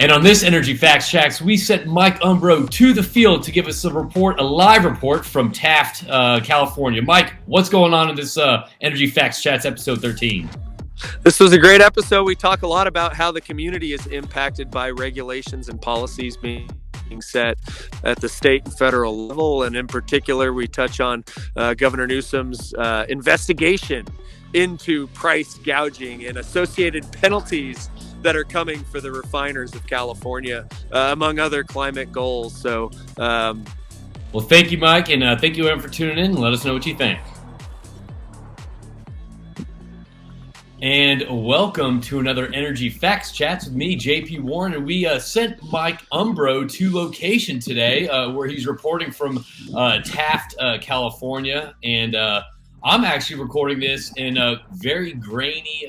And on this Energy Facts Chats, we sent Mike Umbro to the field to give us a live report from Taft, California. Mike, what's going on in this Energy Facts Chats episode 13? This was a great episode. We talk a lot about how the community is impacted by regulations and policies being set at the state and federal level. And in particular, we touch on Governor Newsom's investigation into price gouging and associated penalties that are coming for the refiners of California, among other climate goals. So, well, thank you, Mike, and thank you everyone for tuning in. Let us know what you think. And welcome to another Energy Facts Chats with me, JP Warren. And we sent Mike Umbro to location today, where he's reporting from Taft, California. And I'm actually recording this in a very grainy,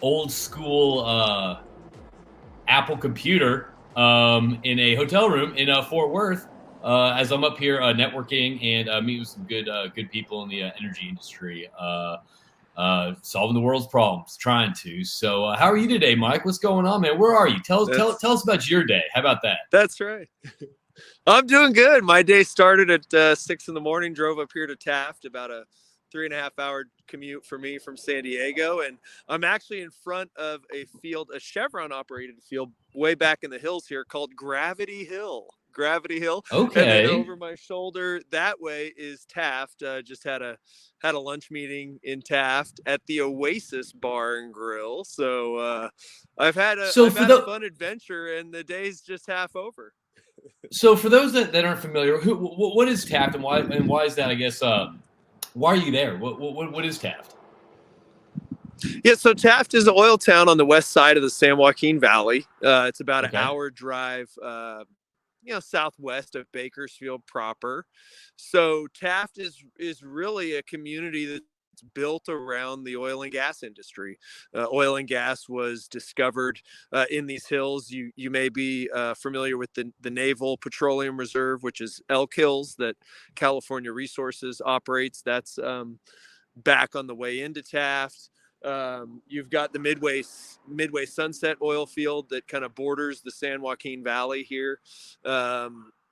old school Apple computer in a hotel room in Fort Worth, as I'm up here networking and meeting with some good people in the energy industry. Solving the world's problems, trying to. So how are you today, Mike? What's going on, man? Where are you? Tell us about your day. How about that? That's right. I'm doing good. My day started at 6 a.m, drove up here to Taft, about a 3.5-hour commute for me from San Diego. And I'm actually in front of a field, a Chevron operated field way back in the hills here called Gravity Hill. Okay. And then over my shoulder that way is Taft. Just had a lunch meeting in Taft at the Oasis Bar and Grill. So I've had a fun adventure, and the day's just half over. So for those that aren't familiar, what is Taft, and why is that? I guess why are you there? What is Taft? Yeah, so Taft is an oil town on the west side of the San Joaquin Valley. It's about an hour drive. Southwest of Bakersfield proper. So Taft is really a community that's built around the oil and gas industry. Oil and gas was discovered in these hills. You may be familiar with the Naval Petroleum Reserve, which is Elk Hills, that California Resources operates. That's back on the way into Taft. You've got the Midway Sunset oil field that kind of borders the San Joaquin Valley here.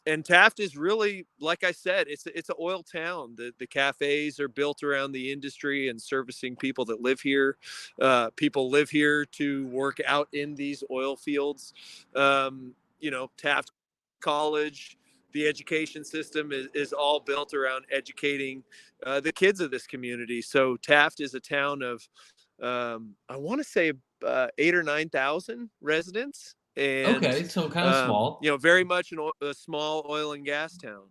And Taft is really, like I said, it's an oil town. The cafes are built around the industry and servicing people that live here. People live here to work out in these oil fields. Taft College, the education system is all built around educating the kids of this community. So Taft is a town of, I want to say 8,000 or 9,000 residents. And, okay, so kind of small. Very much a small oil and gas town.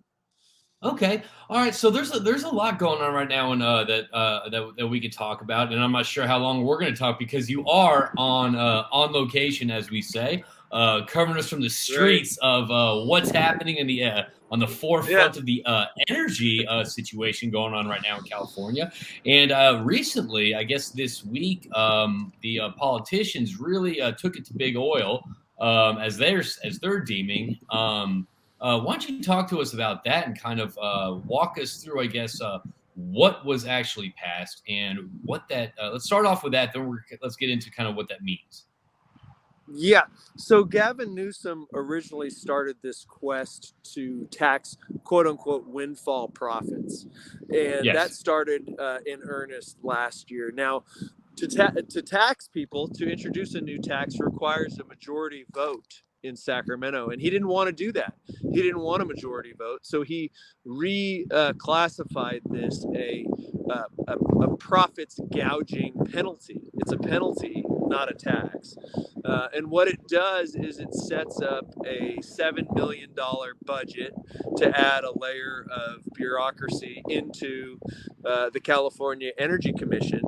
Okay, all right. So there's a lot going on right now, and that we could talk about. And I'm not sure how long we're going to talk, because you are on location, as we say, covering us from the streets of what's happening in on the forefront of the energy situation going on right now in California. And recently, I guess this week, the politicians really took it to big oil, as they're deeming. Why don't you talk to us about that and kind of walk us through, I guess, what was actually passed and what that. Let's start off with that. Then let's get into kind of what that means. Yeah. So Gavin Newsom originally started this quest to tax, quote unquote, windfall profits. And that started in earnest last year. Now, to tax people, to introduce a new tax requires a majority vote in Sacramento. And he didn't want to do that. He didn't want a majority vote. So he reclassified this a profits gouging penalty. It's a penalty, not a tax. And what it does is it sets up a $7 million budget to add a layer of bureaucracy into the California Energy Commission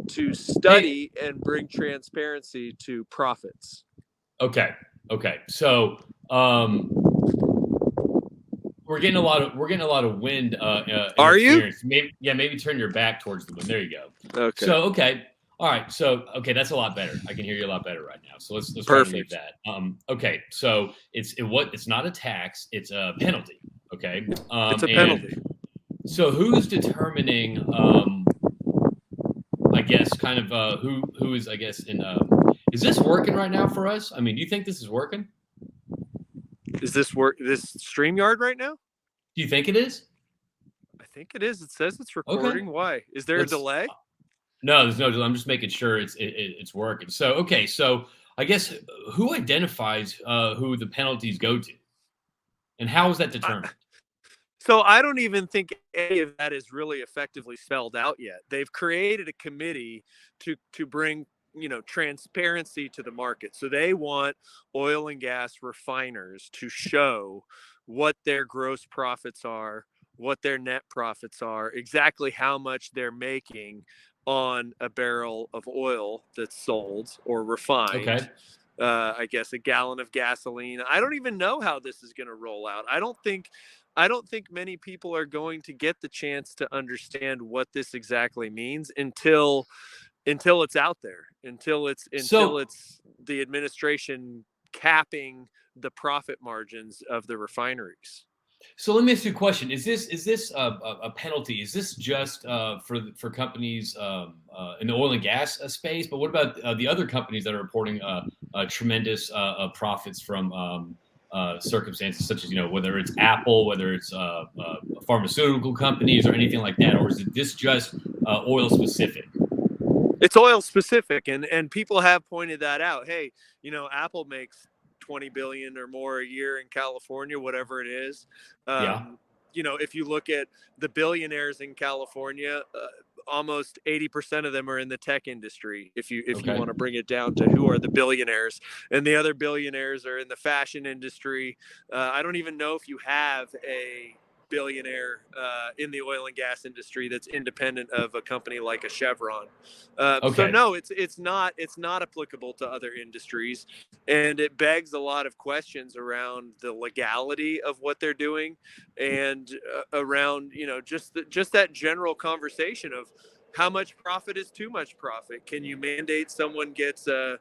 to study and bring transparency to profits. Okay. So we're getting a lot of wind. Are you? Maybe turn your back towards the wind. There you go. Okay. So all right. So that's a lot better. I can hear you a lot better right now. So let's try to leave that. Okay. So it's not a tax. It's a penalty. Okay. It's a penalty. So who's determining? I guess kind of who is, I guess, in Is this working right now for us? I mean, do you think this is working? Is this this StreamYard right now? Do you think it is? I think it is. It says it's Okay. recording. Why? Is there a delay? No, there's no. I'm just making sure it's working. So okay, so I guess who identifies who the penalties go to, and how is that determined? So I don't even think any of that is really effectively spelled out yet. They've created a committee to bring transparency to the market. So they want oil and gas refiners to show what their gross profits are, what their net profits are, exactly how much they're making on a barrel of oil that's sold or refined. Okay. I guess a gallon of gasoline. I don't even know how this is going to roll out. I don't think many people are going to get the chance to understand what this exactly means until it's out there, until it's the administration capping the profit margins of the refineries. So let me ask you a question: Is this a penalty? Is this just for companies in the oil and gas space? But what about the other companies that are reporting tremendous profits from circumstances such as whether it's Apple, whether it's pharmaceutical companies, or anything like that, or is this just oil specific? It's oil specific, and people have pointed that out. Hey, Apple makes 20 billion or more a year in California, whatever it is. Yeah. If you look at the billionaires in California, almost 80% of them are in the tech industry. If you want to bring it down to who are the billionaires, and the other billionaires are in the fashion industry. I don't even know if you have a billionaire in the oil and gas industry that's independent of a company like a Chevron. So no, it's not applicable to other industries, and it begs a lot of questions around the legality of what they're doing, and around just that general conversation of how much profit is too much profit. Can you mandate someone gets a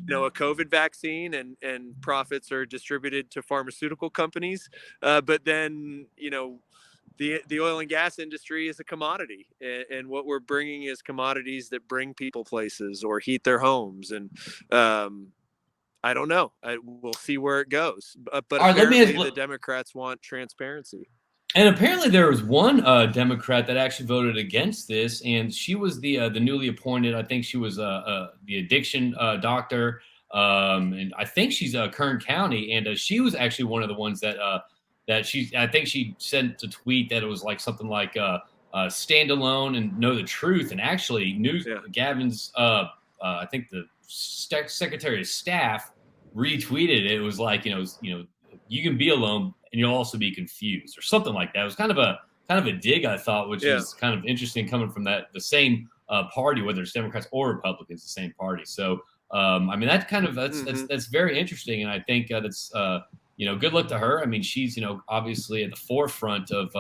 COVID vaccine and profits are distributed to pharmaceutical companies, but then the oil and gas industry is a commodity, and what we're bringing is commodities that bring people places or heat their homes, and I don't know. We'll see where it goes, but apparently the Democrats want transparency. And apparently there was one Democrat that actually voted against this, and she was the newly appointed. I think she was the addiction doctor, and I think she's Kern County, and she was actually one of the ones that I think she sent a tweet that it was like something like stand alone and know the truth, and actually Gavin's I think the Secretary of Staff retweeted it. It was like you can be alone and you'll also be confused, or something like that. It was kind of a dig, I thought, which is kind of interesting coming from the same party, whether it's Democrats or Republicans, the same party. So I mean, that's very interesting, and I think that's good luck to her. I mean, she's obviously at the forefront of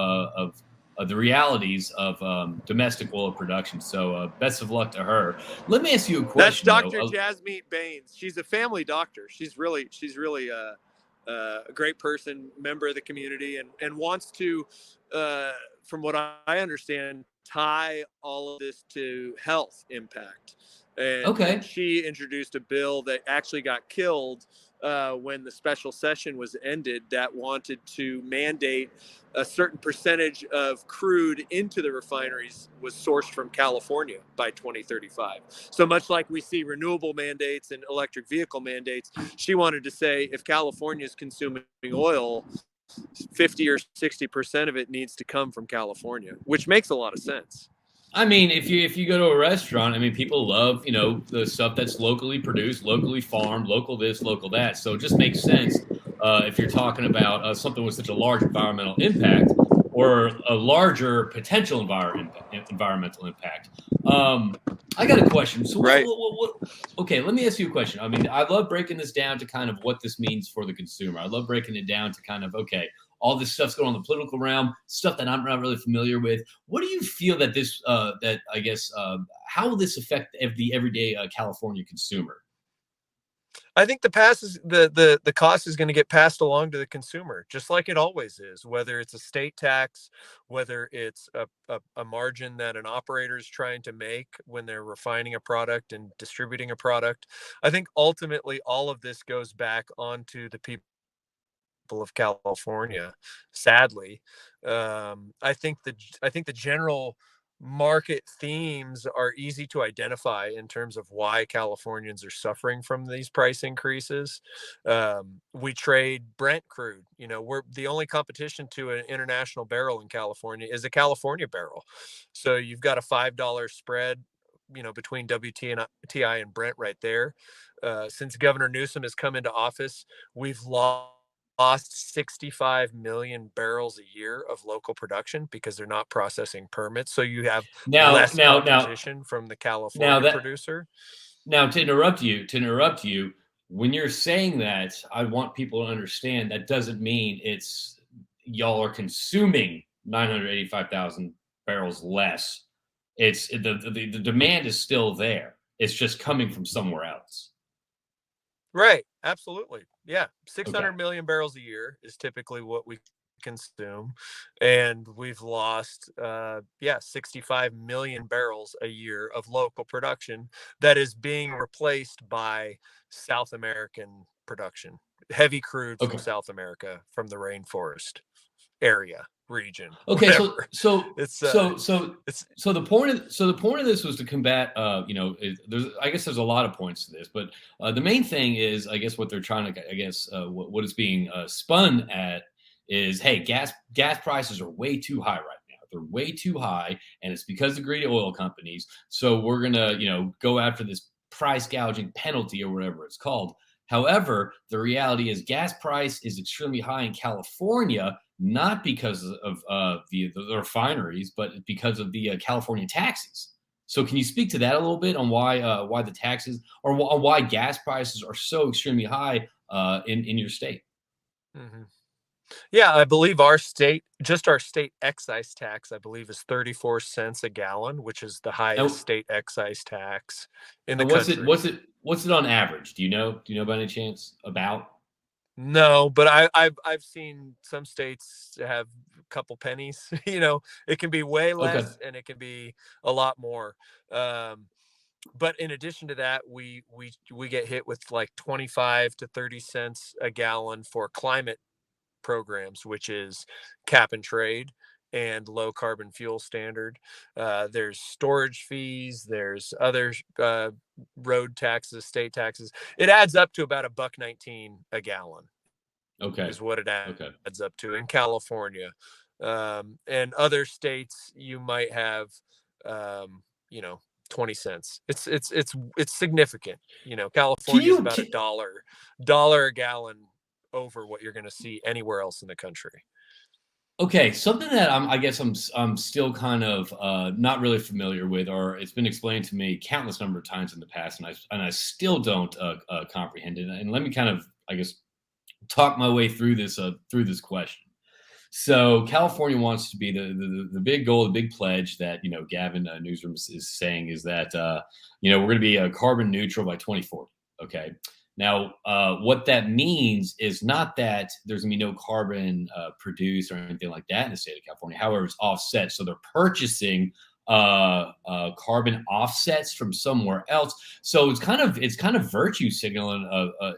the realities of domestic oil production. So best of luck to her. Let me ask you a question. That's Dr. Jasmine Baines. She's a family doctor. She's really a great person, member of the community, and wants to, from what I understand, tie all of this to health impact. And she introduced a bill that actually got killed when the special session was ended, that wanted to mandate a certain percentage of crude into the refineries was sourced from California by 2035. So much like we see renewable mandates and electric vehicle mandates, she wanted to say if California is consuming oil, 50 or 60% of it needs to come from California, which makes a lot of sense. I mean, if you go to a restaurant, I mean, people love, the stuff that's locally produced, locally farmed, local this, local that. So it just makes sense if you're talking about something with such a large environmental impact, or a larger potential environmental impact. I got a question. So okay, let me ask you a question. I mean, I love breaking this down to kind of what this means for the consumer. I love breaking it down to kind of, okay, all this stuff's going on in the political realm, stuff that I'm not really familiar with. What do you feel that this, how will this affect the everyday California consumer? I think the cost is going to get passed along to the consumer, just like it always is, whether it's a state tax, whether it's a margin that an operator is trying to make when they're refining a product and distributing a product. I think ultimately all of this goes back onto the people of California. Sadly, I think the general market themes are easy to identify in terms of why Californians are suffering from these price increases. We trade Brent crude. You know, we're the only competition to an international barrel in California is a California barrel. So you've got a $5 spread, you know, between WTI and Brent right there. Since Governor Newsom has come into office, we've lost 65 million barrels a year of local production because they're not processing permits. So you have Now, less now, now, competition from the now California that producer. now to interrupt you, when you're saying that, I want people to understand that doesn't mean it's y'all are consuming 985,000 barrels less. It's the demand is still there. It's just coming from somewhere else. Right. Absolutely. Yeah. Okay. 600 million barrels a year is typically what we consume. And we've lost, 65 million barrels a year of local production that is being replaced by South American production, heavy crude from Okay. South America, from the rainforest area, region, Okay, whatever. It's, it's, the point of this was to combat, there's I guess there's a lot of points to this, but the main thing is I guess what they're trying to what is being spun at is, hey, gas prices are way too high right now. They're way too high, and it's because of greedy oil companies. So we're gonna go after this price gouging penalty or whatever it's called. However, the reality is gas price is extremely high in California, not because of the refineries, but because of the California taxes. So, can you speak to that a little bit on why the taxes or on why gas prices are so extremely high in your state? mhm. Yeah, I believe our state excise tax, I believe, is 34 cents a gallon, which is the highest And, state excise tax in the and what's it country. what's it what's it on average? Do you know? Do you know by any chance about? No, but I've seen some states have a couple pennies. You know, it can be way Okay, less and it can be a lot more. Um, but in addition to that, we get hit with like 25 to 30 cents a gallon for climate programs, which is cap and trade and low carbon fuel standard. There's storage fees. There's other road taxes, state taxes. It adds up to about a buck 19 a gallon okay, is what it okay. adds up to in California. And other states, you might have, um, you know, 20 cents. It's significant. You know, Can California is you about a dollar a gallon over what you're going to see anywhere else in the country. Okay, something that I guess I'm still kind of not really familiar with, or it's been explained to me countless number of times in the past, and I still don't comprehend it. And let me kind of, I guess, talk my way through this question. So California wants to be the big goal, the big pledge that Gavin Newsom is saying is that we're going to be carbon neutral by 2040. Okay. Now, what that means is not that there's going to be no carbon produced or anything like that in the state of California. However, it's offset, so they're purchasing carbon offsets from somewhere else. So it's kind of virtue signaling.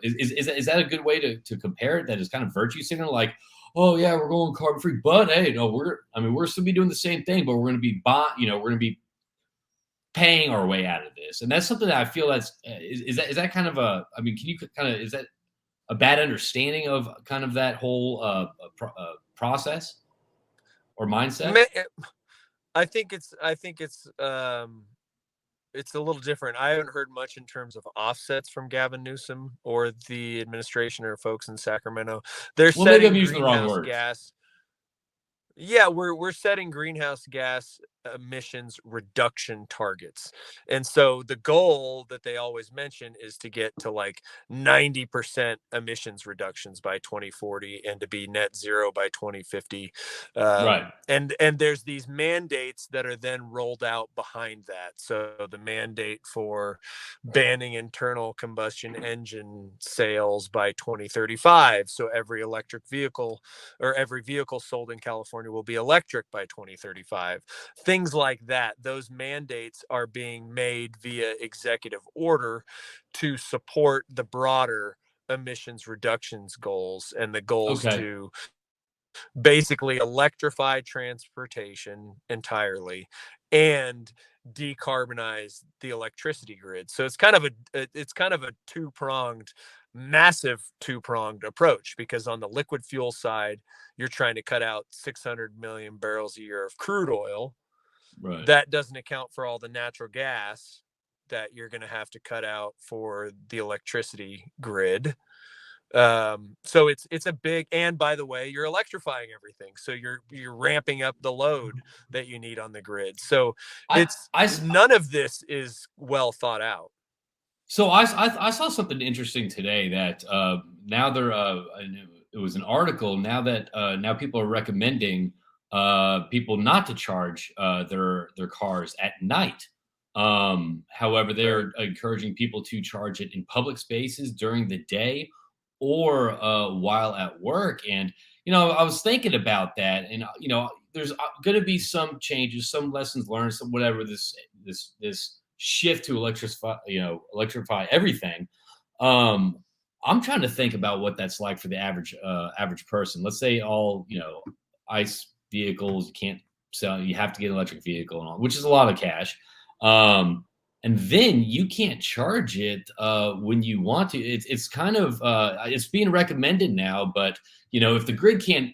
Is that a good way to compare it? That is kind of virtue signal, like, oh yeah, we're going carbon free, but hey, no, we're still be doing the same thing, but we're going to be we're going to be paying our way out of this, and that's something that I feel that's is that kind of a, I mean, can you kind of, is that a bad understanding of kind of that whole process or mindset? I think it's a little different. I haven't heard much in terms of offsets from Gavin Newsom or the administration or folks in Sacramento. They're Well, maybe I'm setting using the wrong greenhouse words. gas. Yeah, we're setting greenhouse gas emissions reduction targets. And so the goal that they always mention is to get to like 90% emissions reductions by 2040 and to be net zero by 2050. Right. And there's these mandates that are then rolled out behind that. So the mandate for banning internal combustion engine sales by 2035. So every electric vehicle or every vehicle sold in California will be electric by 2035. Things like that. Those mandates are being made via executive order to support the broader emissions reductions goals and the goals Okay. to basically electrify transportation entirely and decarbonize the electricity grid. So it's kind of a two-pronged, massive two-pronged approach, because on the liquid fuel side, you're trying to cut out 600 million barrels a year of crude oil. Right. That doesn't account for all the natural gas that you're going to have to cut out for the electricity grid. So it's a big, and by the way, you're electrifying everything, so you're ramping up the load that you need on the grid. So I, it's I, none of this is well thought out. So I saw something interesting today that now they're it was an article now that now people are recommending people not to charge their cars at night. However, Right. they're encouraging people to charge it in public spaces during the day or while at work. And I was thinking about that, and there's going to be some changes, some lessons learned, some whatever this shift to electrify everything. um I'm trying to think about what that's like for the average person. Let's say all ICE vehicles you can't sell, you have to get an electric vehicle and all, which is a lot of cash. um and then you can't charge it when you want to. It's kind of it's being recommended now, but if the grid can't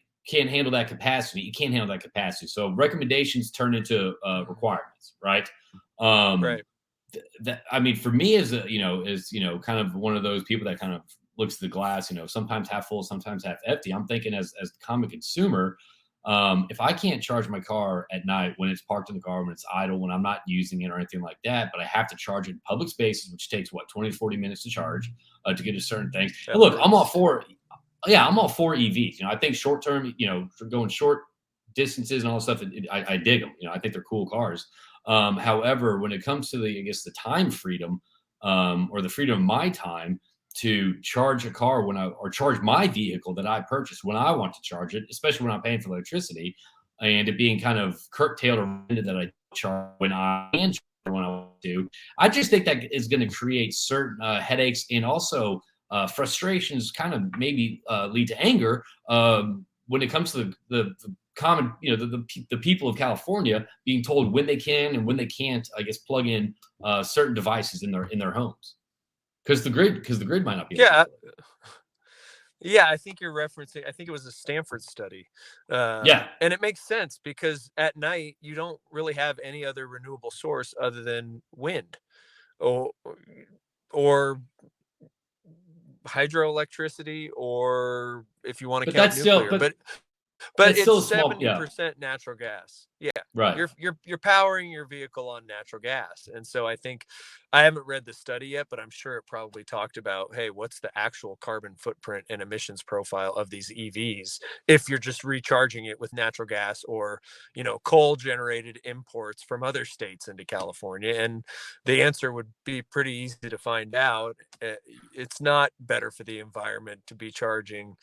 handle that capacity, it can't handle that capacity. So recommendations turn into requirements, right? um Right. that I mean, for me as kind of one of those people that kind of looks at the glass, sometimes half full, sometimes half empty. I'm thinking as a common consumer, if I can't charge my car at night when it's parked in the car, when it's idle, when I'm not using it or anything like that, but I have to charge it in public spaces, which takes what 20 to 40 minutes to charge to get a certain thing. At And look, I'm all least. for yeah, I'm all for EVs. I think short term, for going short distances and all that stuff, I dig them. I think they're cool cars. However, when it comes to I guess the time freedom, or the freedom of my time to charge a car or charge my vehicle that I purchased when I want to charge it, especially when I'm paying for electricity, and it being kind of curtailed or limited that I charge when I can charge when I want to, I just think that is going to create certain headaches and also frustrations, kind of maybe lead to anger when it comes to the common, the people of California being told when they can and when they can't, I guess, plug in certain devices in their homes because the grid might not be able to Yeah. handle it. Yeah, I think you're referencing, I think it was a Stanford study. Yeah, And it makes sense because at night you don't really have any other renewable source other than wind or or hydroelectricity, or if you want to but count that's still nuclear. But that's it's still a small. Yeah, 70% natural gas. Yeah. right. You're powering your vehicle on natural gas. And so I think, I haven't read the study yet, but I'm sure it probably talked about, hey, what's the actual carbon footprint and emissions profile of these EVs if you're just recharging it with natural gas or, coal generated imports from other states into California. And the answer would be pretty easy to find out. It's not better for the environment to be charging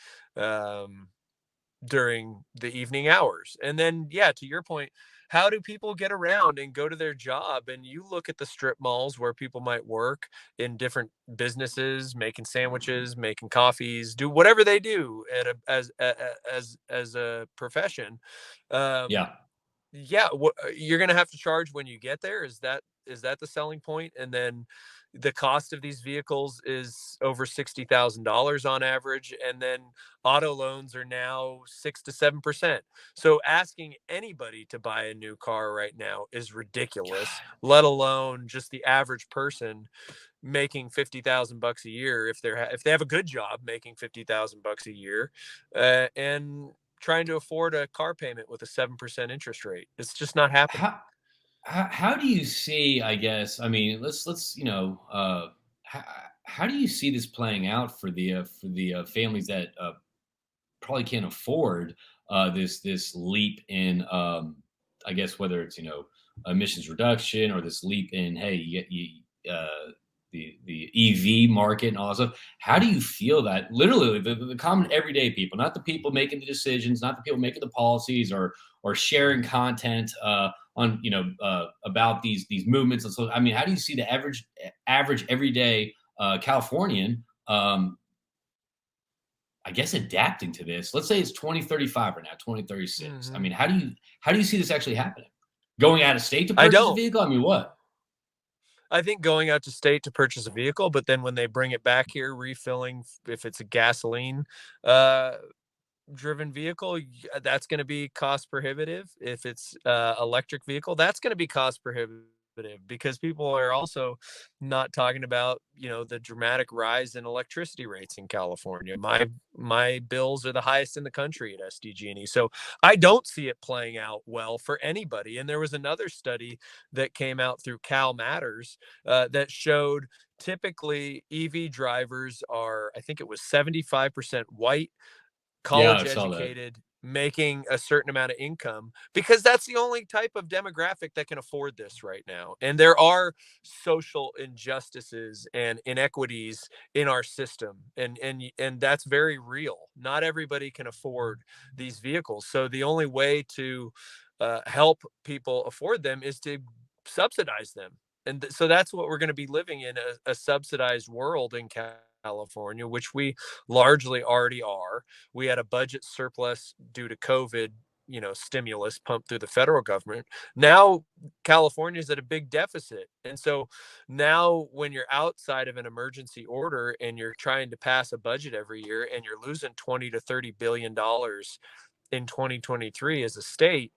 during the evening hours. And then, yeah, to your point, how do people get around and go to their job? And you look at the strip malls where people might work in different businesses, making sandwiches, making coffees, do whatever they do as a profession. Um, Yeah. yeah, you're going to have to charge when you get there. Is that the selling point? And then the cost of these vehicles is over $60,000 on average, and then auto loans are now 6 to 7%. So asking anybody to buy a new car right now is ridiculous, let alone just the average person making 50,000 bucks a year, if they have a good job making 50,000 bucks a year, and trying to afford a car payment with a 7% interest rate. It's just not happening. How how do you see, I guess, I mean, let's how, how do you see this playing out for the families that probably can't afford this leap in I guess whether it's emissions reduction or this leap in, hey, the EV market and all that stuff. How do you feel that literally the common everyday people, not the people making the decisions, not the people making the policies or sharing content on about these movements and so, I mean, how do you see the average everyday Californian I guess adapting to this? Let's say it's 2035 right now, 2036. I Mm-hmm. mean, how do you see this actually happening? Going out of state to I purchase a don't. vehicle? I mean, what? I think going out to state to purchase a vehicle, but then when they bring it back here, refilling, if it's a gasoline uh, driven vehicle, that's going to be cost prohibitive. If it's electric vehicle, that's going to be cost prohibitive because people are also not talking about the dramatic rise in electricity rates in California. My bills are the highest in the country at SDG&E, so I don't see it playing out well for anybody. And there was another study that came out through Cal Matters that showed typically EV drivers are, I think it was 75% white, Yeah, I college saw that. educated, making a certain amount of income, because that's the only type of demographic that can afford this right now. And there are social injustices and inequities in our system, and that's very real. Not everybody can afford these vehicles, so the only way to help people afford them is to subsidize them. And so that's what we're going to be living in, a subsidized world in California, which we largely already are. We had a budget surplus due to COVID, stimulus pumped through the federal government. Now California's at a big deficit. And so now when you're outside of an emergency order and you're trying to pass a budget every year and you're losing 20 to 30 billion dollars in 2023 as a state,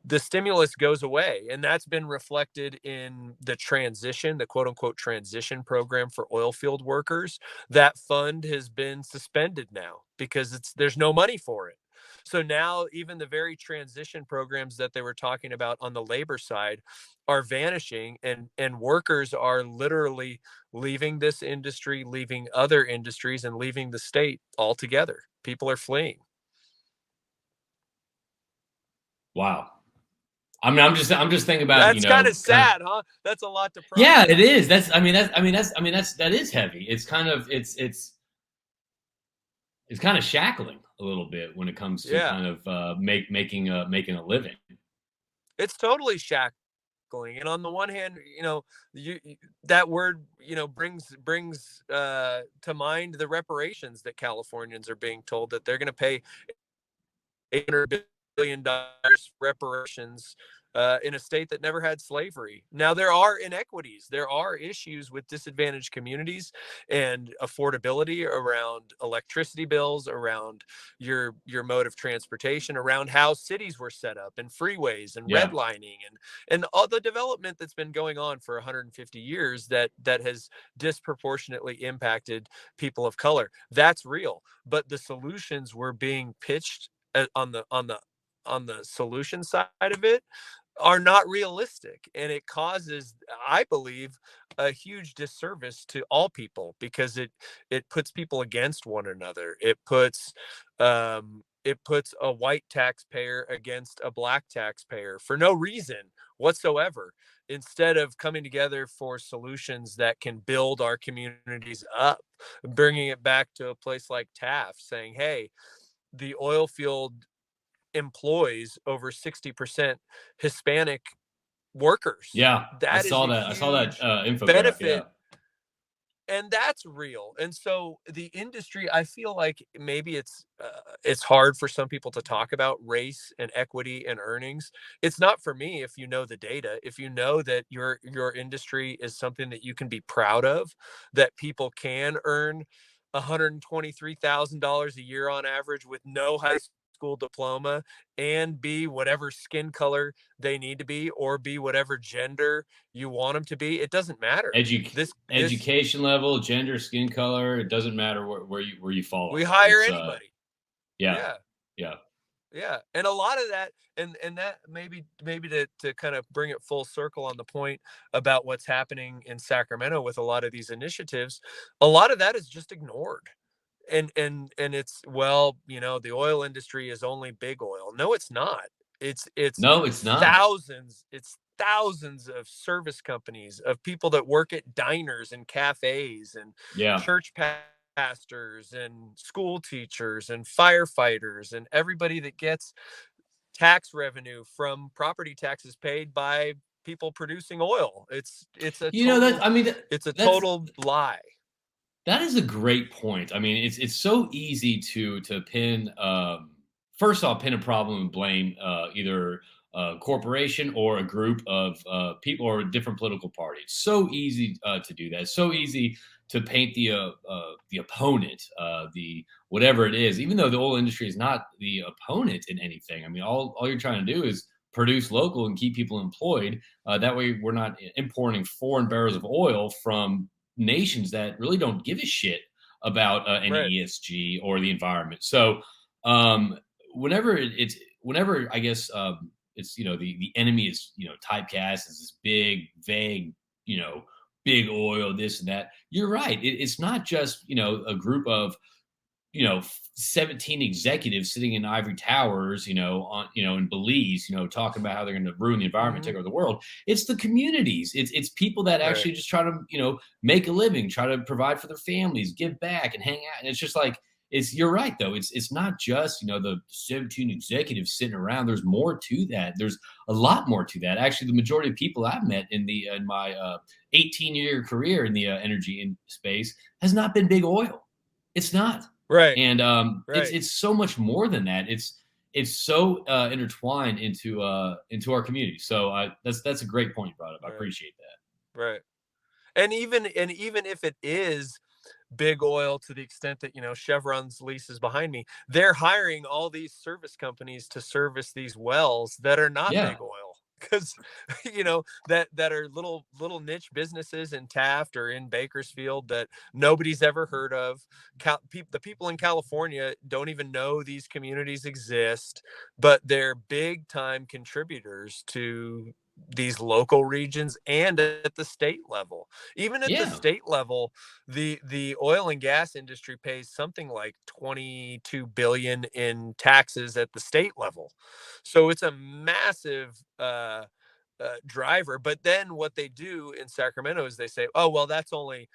the stimulus goes away. And that's been reflected in the quote unquote transition program for oil field workers. That fund has been suspended now because there's no money for it. So now even the very transition programs that they were talking about on the labor side are vanishing, and workers are literally leaving this industry, leaving other industries, and leaving the state altogether. People are fleeing. Wow. I mean, I'm just thinking about, That's kind of kind of, sad, huh? That's a lot to yeah, it process. is. That is heavy. It's kind of it's kind of shackling a little bit when it comes to Yeah, kind of making a living. it's totally shackling. And on the one hand, that word, brings to mind the reparations that Californians are being told that they're going to pay $800 billion reparations in a state that never had slavery. Now, there are inequities. There are issues with disadvantaged communities and affordability around electricity bills, around your mode of transportation, around how cities were set up and freeways and Yeah. redlining and all the development that's been going on for 150 years that has disproportionately impacted people of color. That's real. But the solutions were being pitched on the solution side of it are not realistic, and it causes, I believe, a huge disservice to all people because it puts people against one another. It puts a white taxpayer against a black taxpayer for no reason whatsoever, instead of coming together for solutions that can build our communities up, bringing it back to a place like Taft, saying, hey, the oil field employs over 60% Hispanic workers. Yeah. I That is saw a that. I saw that huge infograph. Yeah. benefit, and that's real. And so the industry, I feel like maybe it's hard for some people to talk about race and equity and earnings. It's not for me. If you know the data, if you know that your industry is something that you can be proud of, that people can earn $123,000 a year on average with no high school diploma and be whatever skin color they need to be, or be whatever gender you want them to be, it doesn't matter. This Education level, gender, skin color, it doesn't matter where you fall We on that. hire It's anybody. yeah. Yeah. Yeah. Yeah, and a lot of that, and that maybe to kind of bring it full circle on the point about what's happening in Sacramento with a lot of these initiatives, a lot of that is just ignored. And it's, well, the oil industry is only big oil. No, it's not. It's No, it's not. thousands of service companies, of people that work at diners and cafes and Yeah. church pastors and school teachers and firefighters and everybody that gets tax revenue from property taxes paid by people producing oil. It's a You know that total I mean it's a that's total lie. that is a great point. I mean, it's so easy to pin first off pin a problem and blame either a corporation or a group of people or a different political party. It's so easy to do that. It's so easy to paint the opponent, the whatever it is, even though the oil industry is not the opponent in anything. I mean, all you're trying to do is produce local and keep people employed. That way, we're not importing foreign barrels of oil from nations that really don't give a shit about any Right. ESG or the environment. So um, whenever I guess it's the enemy is typecast as this big vague you know big oil this and that. You're right. It's not just a group of 17 executives sitting in ivory towers, in Belize, talking about how they're going to ruin the environment, take Hmm. over the world. It's the communities. It's people that Right. actually just try to, make a living, try to provide for their families, give back and hang out. And it's just like, you're right though. It's not just, the 17 executives sitting around. There's more to that. There's a lot more to that. Actually, the majority of people I've met in my 18-year career in the energy space has not been big oil. It's not. Right. And Right. it's so much more than that. It's so intertwined into our community. So that's a great point you brought up. I Right. appreciate that. Right. And even if it is big oil, to the extent that Chevron's lease is behind me, they're hiring all these service companies to service these wells that are not Yeah, big oil, because that are little niche businesses in Taft or in Bakersfield that nobody's ever heard of. The people in California don't even know these communities exist, but they're big time contributors to these local regions and at the state level. Even at the yeah, state level, the oil and gas industry pays something like 22 billion in taxes at the state level. So it's a massive driver. But then what they do in Sacramento is they say, oh, well, that's only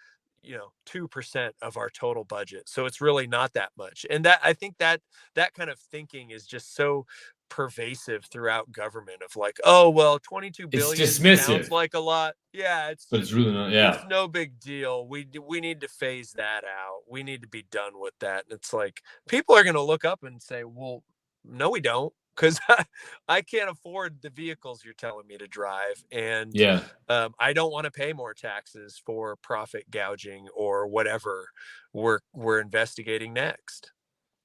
2% of our total budget, so it's really not that much. And that, I think, that kind of thinking is just so pervasive throughout government, of like, oh, well, 22 it's billion sounds dismissive, like a lot. Yeah, but it's really not. it's Yeah, no big deal. We need to phase that out. We need to be done with that. And it's like, people are going to look up and say, well, no, we don't, because I can't afford the vehicles you're telling me to drive, and yeah. I don't want to pay more taxes for profit gouging or whatever we're investigating next.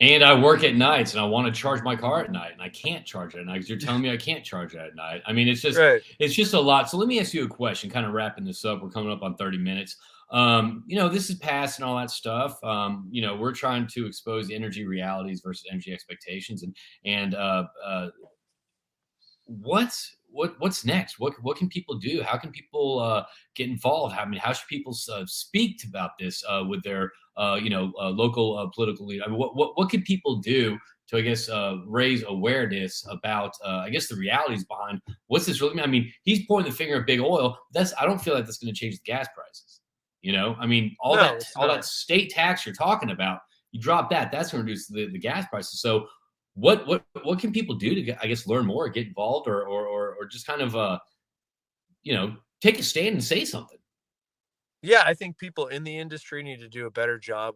And I work at nights, and I want to charge my car at night, and I can't charge it at night because you're telling me I can't charge it at night. I mean, Right. it's just a lot. So let me ask you a question, kind of wrapping this up. We're coming up on 30 minutes. This is past and all that stuff. We're trying to expose energy realities versus energy expectations, and what's next? What can people do? How can people get involved? I mean, how should people speak about this with their local political leader? I mean, what can people do to, I guess, raise awareness about I guess the realities behind what's this really mean? I mean, he's pointing the finger at big oil. I don't feel like that's going to change the gas prices. I mean, No, it's all that not. state tax you're talking about, you drop that, that's going to reduce the gas prices. So what can people do to get, I guess, learn more, get involved, or just kind of take a stand and say something? Yeah, I think people in the industry need to do a better job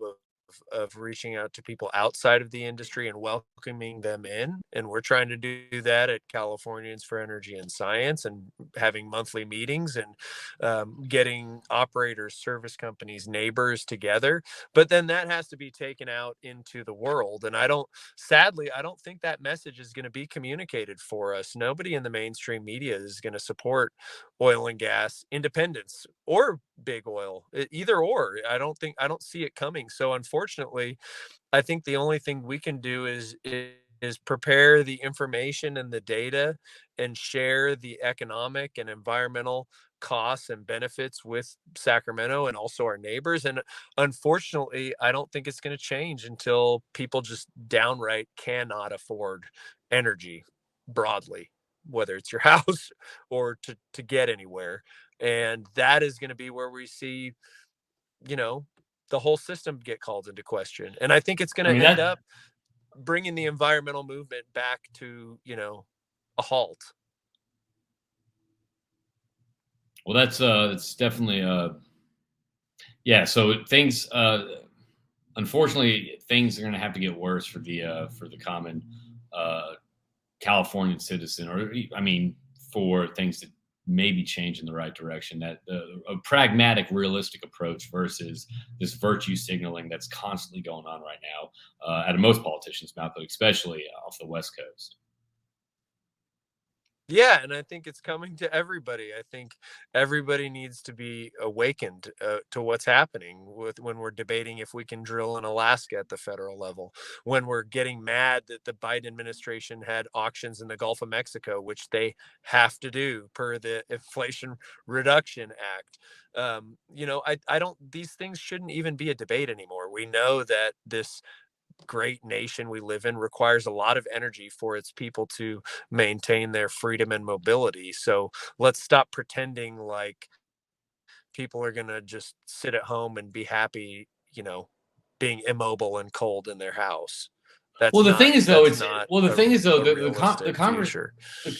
of reaching out to people outside of the industry and welcoming them in. And we're trying to do that at Californians for Energy and Science, and having monthly meetings, and getting operators, service companies, neighbors together. But then that has to be taken out into the world. And sadly, I don't think that message is going to be communicated for us. Nobody in the mainstream media is going to support oil and gas independence or big oil, either or. I don't see it coming. So unfortunately, I think the only thing we can do is is prepare the information and the data and share the economic and environmental costs and benefits with Sacramento and also our neighbors. And unfortunately, I don't think it's going to change until people just downright cannot afford energy broadly, whether it's your house or to get anywhere. And that is going to be where we see, you know, the whole system get called into question. And I think it's going I to mean end that. up bringing the environmental movement back to, a halt. Well, that's definitely yeah. So things unfortunately things are going to have to get worse for the common uh, Californian citizen, or I mean, for things to maybe change in the right direction. That a pragmatic, realistic approach versus this virtue signaling that's constantly going on right now out of most politicians' mouth, but especially off the West Coast. Yeah, and I think it's coming to everybody. I think everybody needs to be awakened to what's happening with when we're debating if we can drill in Alaska at the federal level, when we're getting mad that the Biden administration had auctions in the Gulf of Mexico, which they have to do per the Inflation Reduction Act. I don't. These things shouldn't even be a debate anymore. We know that this great nation we live in requires a lot of energy for its people to maintain their freedom and mobility. So let's stop pretending like people are going to just sit at home and be happy, being immobile and cold in their house. Well, That's the not thing is though, that's it's not well, the thing is though, a the realistic converse, future. the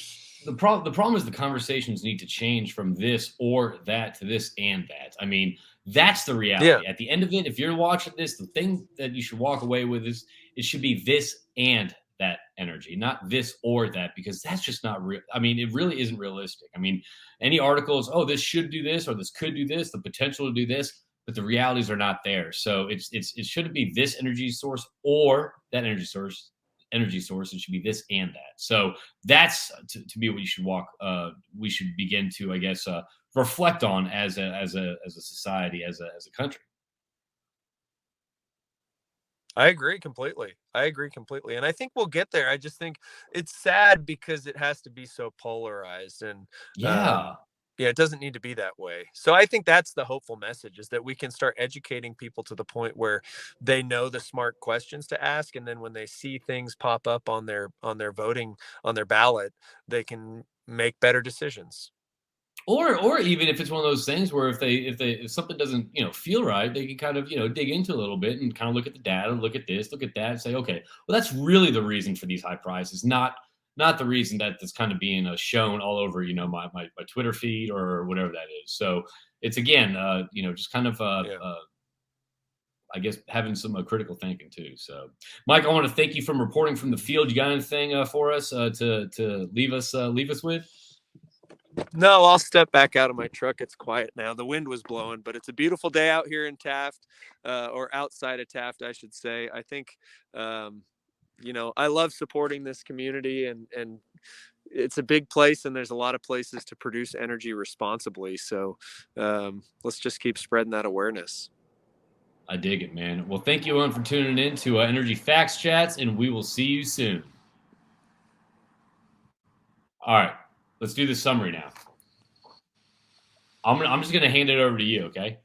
the problem is the conversations need to change from this or that to this and that. I mean, that's the Yeah. reality. At the end of it, if you're watching this, the thing that you should walk away with is it should be this and that energy, not this or that, because that's just not real. I mean, it really isn't realistic. I mean, any articles, oh, this should do this or this could do this, the potential to do this, but the realities are not there. So it shouldn't be this energy source or that energy source. It should be this and that. So that's to me what you should we should begin to, I guess, reflect on as a society, as a country. I agree completely. I agree completely. And I think we'll get there. I just think it's sad because it has to be so polarized and Yeah. um yeah, it doesn't need to be that way. So I think that's the hopeful message is that we can start educating people to the point where they know the smart questions to ask, and then when they see things pop up on their voting on their ballot, they can make better decisions. Or even if it's one of those things where if something doesn't feel right, they can kind of dig into a little bit and kind of look at the data, look at this, look at that, and say, okay, well that's really the reason for these high prices, not the reason that that's kind of being shown all over my Twitter feed or whatever that is. So it's again just kind of Yeah. I guess having some critical thinking too. So, Mike, I want to thank you from reporting from the field. You got anything for us to leave us with? No, I'll step back out of my truck. It's quiet now. The wind was blowing, but it's a beautiful day out here in Taft, or outside of Taft, I should say. I think, I love supporting this community, and it's a big place, and there's a lot of places to produce energy responsibly. So let's just keep spreading that awareness. I dig it, man. Well, thank you, everyone, for tuning in to Energy Facts Chats, and we will see you soon. All right, let's do the summary now. I'm just gonna hand it over to you, okay?